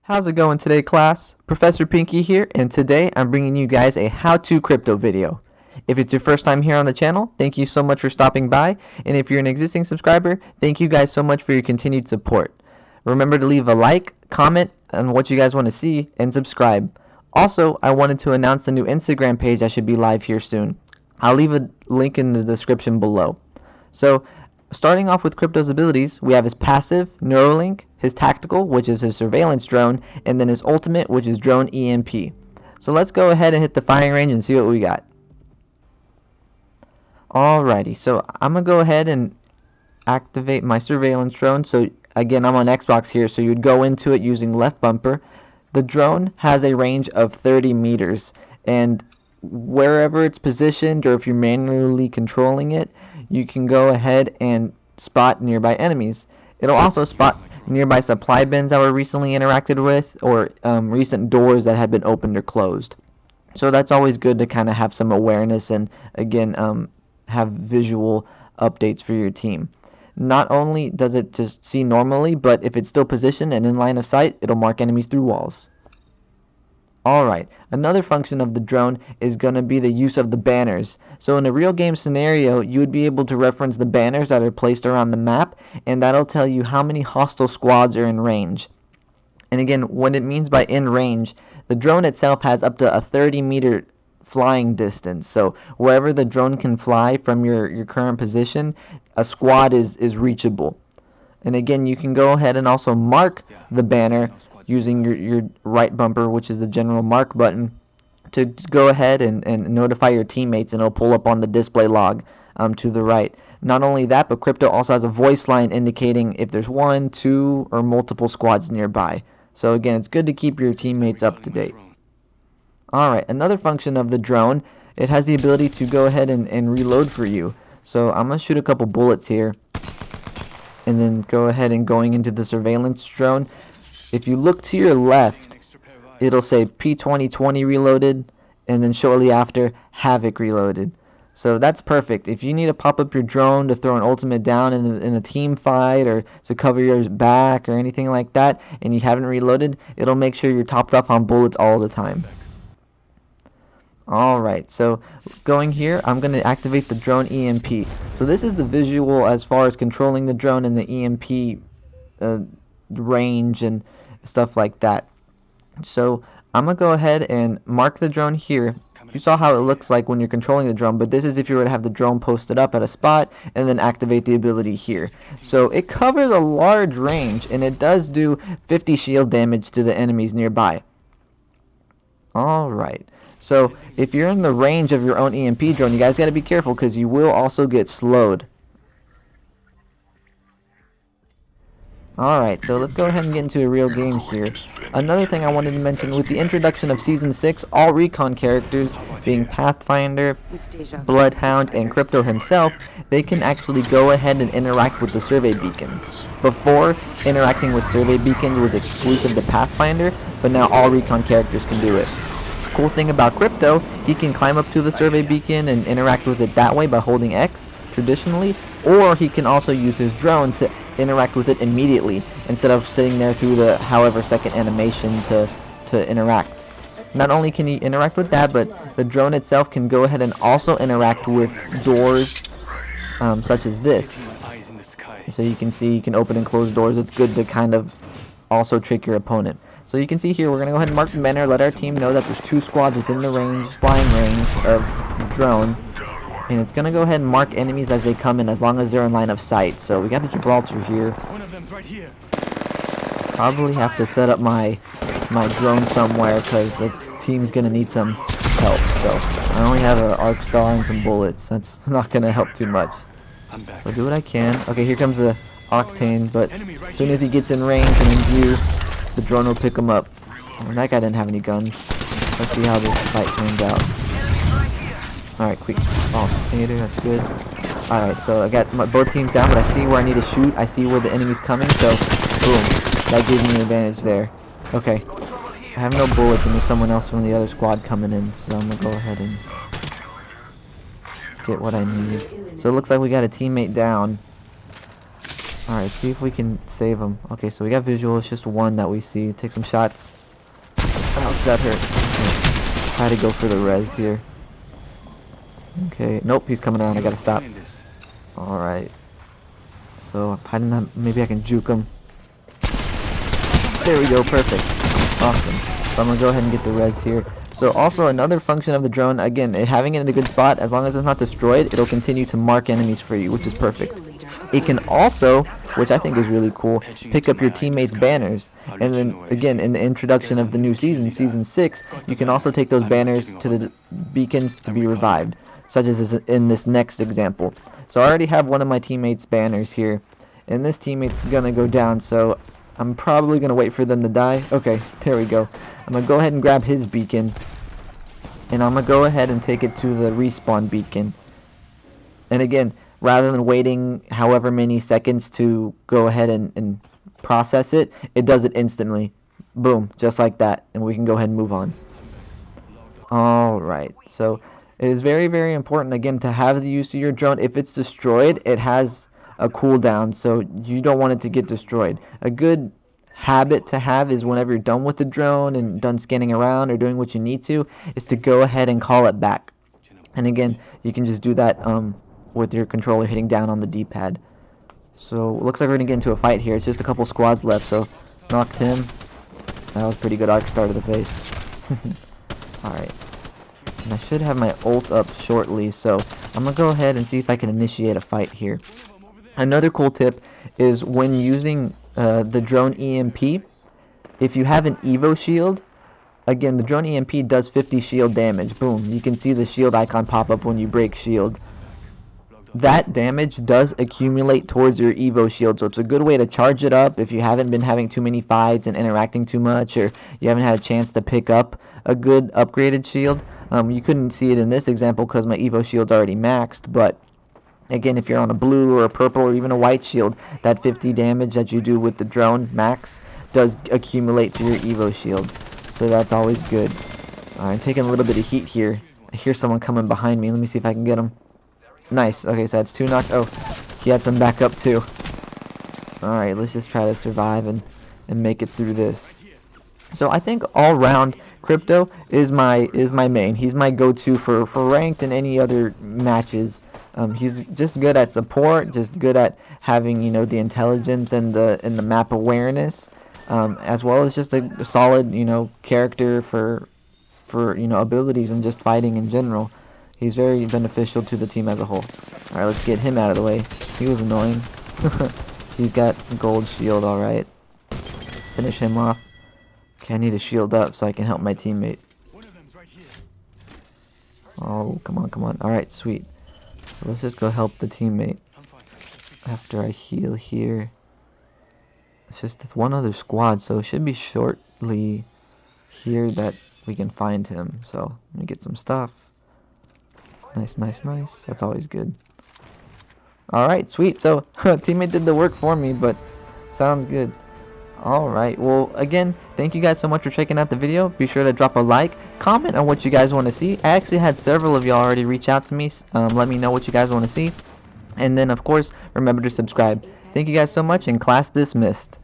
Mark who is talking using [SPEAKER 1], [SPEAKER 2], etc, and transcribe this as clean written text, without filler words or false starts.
[SPEAKER 1] How's it going today, class? Professor Pinky here, and today I'm bringing you guys a how-to crypto video. If it's your first time here on the channel, thank you so much for stopping by, and if you're an existing subscriber, thank you guys so much for your continued support. Remember to leave a like, comment on what you guys want to see, and subscribe. Also, I wanted to announce the new Instagram page that should be live here soon. I'll leave a link in the description below. So, starting off with Crypto's abilities, we have his passive, Neuralink, his tactical, which is his surveillance drone, and then his ultimate, which is drone EMP. So let's go ahead and hit the firing range and see what we got. Alrighty, so I'm going to go ahead and activate my surveillance drone. So again, I'm on Xbox here, so you'd go into it using left bumper. The drone has a range of 30 meters, and wherever it's positioned, or if you're manually controlling it, you can go ahead and spot nearby enemies. It'll also spot nearby supply bins that were recently interacted with, or recent doors that have been opened or closed. So that's always good to kind of have some awareness and, again, have visual updates for your team. Not only does it just see normally, but if it's still positioned and in line of sight, it'll mark enemies through walls. Alright, another function of the drone is going to be the use of the banners. So in a real game scenario, you would be able to reference the banners that are placed around the map, and that'll tell you how many hostile squads are in range. And again, what it means by in range, the drone itself has up to a 30-meter flying distance. So wherever the drone can fly from your current position, a squad is reachable. And again, you can go ahead and also mark the banner using your right bumper, which is the general mark button, to go ahead and notify your teammates, and it'll pull up on the display log to the right. Not only that, but Crypto also has a voice line indicating if there's 1, 2, or multiple squads nearby. So again, it's good to keep your teammates up to date. Alright, another function of the drone, it has the ability to go ahead and reload for you. So I'm going to shoot a couple bullets here, and then go ahead and going into the surveillance drone. If you look to your left, it'll say P2020 reloaded, and then shortly after, Havoc reloaded. So that's perfect. If you need to pop up your drone to throw an ultimate down in a team fight, or to cover your back or anything like that, and you haven't reloaded, it'll make sure you're topped off on bullets all the time. Alright, so going here, I'm going to activate the drone EMP. So this is the visual as far as controlling the drone and the EMP range and stuff like that. So I'm going to go ahead and mark the drone here. You saw how it looks like when you're controlling the drone, but this is if you were to have the drone posted up at a spot and then activate the ability here. So it covers a large range, and it does do 50 shield damage to the enemies nearby. Alright. So if you're in the range of your own EMP drone, you guys got to be careful, because you will also get slowed. Alright, so let's go ahead and get into a real game here. Another thing I wanted to mention, with the introduction of Season 6, all recon characters, being Pathfinder, Bloodhound, and Crypto himself, they can actually go ahead and interact with the survey beacons. Before, interacting with survey beacons was exclusive to Pathfinder, but now all recon characters can do it. Cool thing about Crypto, he can climb up to the survey beacon and interact with it that way by holding X traditionally, or he can also use his drone to interact with it immediately instead of sitting there through the however second animation to interact. Not only can he interact with that, but the drone itself can go ahead and also interact with doors such as this. So you can see you can open and close doors. It's good to kind of also trick your opponent. So you can see here, we're going to go ahead and mark the banner, let our team know that there's 2 squads within the flying range of the drone. And it's going to go ahead and mark enemies as they come in, as long as they're in line of sight. So we got the Gibraltar here. Probably have to set up my drone somewhere, because the team's going to need some help. So I only have an arc star and some bullets. That's not going to help too much. So do what I can. Okay, here comes the Octane, but as soon as he gets in range and in view, the drone will pick him up. And that guy didn't have any guns. Let's see how this fight turns out. Alright, quick. Oh, theater, that's good. Alright, so I got both teams down, but I see where I need to shoot. I see where the enemy's coming, so boom. That gave me an advantage there. Okay. I have no bullets, and there's someone else from the other squad coming in, so I'm gonna go ahead and get what I need. So it looks like we got a teammate down. Alright, see if we can save him. Okay, so we got visual. It's just one that we see. Take some shots. Ouch, that hurt. Try to go for the res here. Okay, nope, he's coming around. I gotta stop. Alright. So, I'm hiding that. Maybe I can juke him. There we go, perfect. Awesome. So I'm gonna go ahead and get the res here. So also another function of the drone, again, having it in a good spot, as long as it's not destroyed, it'll continue to mark enemies for you, which is perfect. It can also, which I think is really cool, pick up your teammates' banners. And then, again, in the introduction of the new season, Season 6, you can also take those banners to the beacons to be revived, such as in this next example. So I already have one of my teammates' banners here, and this teammate's gonna go down, so I'm probably gonna wait for them to die. Okay, there we go. I'm gonna go ahead and grab his beacon, and I'm gonna go ahead and take it to the respawn beacon. And again, rather than waiting however many seconds to go ahead and process it, it does it instantly. Boom, just like that, and we can go ahead and move on. Alright, so it is very, very important, again, to have the use of your drone. If it's destroyed, it has a cooldown, so you don't want it to get destroyed. A good habit to have is whenever you're done with the drone and done scanning around or doing what you need to, is to go ahead and call it back. And again, you can just do that with your controller hitting down on the D-pad. So it looks like we're gonna get into a fight here. It's just a couple squads left, so knocked him. That was pretty good arc star to the face. Alright. And I should have my ult up shortly, so I'm gonna go ahead and see if I can initiate a fight here. Another cool tip is when using the drone EMP, if you have an Evo shield, again, the drone EMP does 50 shield damage. Boom, you can see the shield icon pop up when you break shield. That damage does accumulate towards your Evo shield, so it's a good way to charge it up if you haven't been having too many fights and interacting too much, or you haven't had a chance to pick up a good upgraded shield. You couldn't see it in this example because my Evo shield's already maxed, but again, if you're on a blue or a purple or even a white shield, that 50 damage that you do with the drone max does accumulate to your Evo shield. So that's always good. Alright, taking a little bit of heat here. I hear someone coming behind me. Let me see if I can get him. Nice. Okay, so that's 2 knocked. Oh, he had some backup too. Alright, let's just try to survive and make it through this. So I think all round Crypto is my main. He's my go-to for ranked and any other matches. He's just good at support, just good at having, you know, the intelligence and the map awareness, as well as just a solid, you know, character for you know, abilities and just fighting in general. He's very beneficial to the team as a whole. All right, let's get him out of the way. He was annoying. He's got gold shield. All right, let's finish him off. Okay, I need to shield up so I can help my teammate. Oh, come on, come on. All right, sweet. So let's just go help the teammate after I heal here. It's just one other squad, so it should be shortly here that we can find him. So let me get some stuff. Nice, nice, nice. That's always good. Alright, sweet. So teammate did the work for me, but sounds good. Alright, well, again, thank you guys so much for checking out the video. Be sure to drop a like, comment on what you guys want to see. I actually had several of y'all already reach out to me. Let me know what you guys want to see. And then, of course, remember to subscribe. Thank you guys so much, and class dismissed.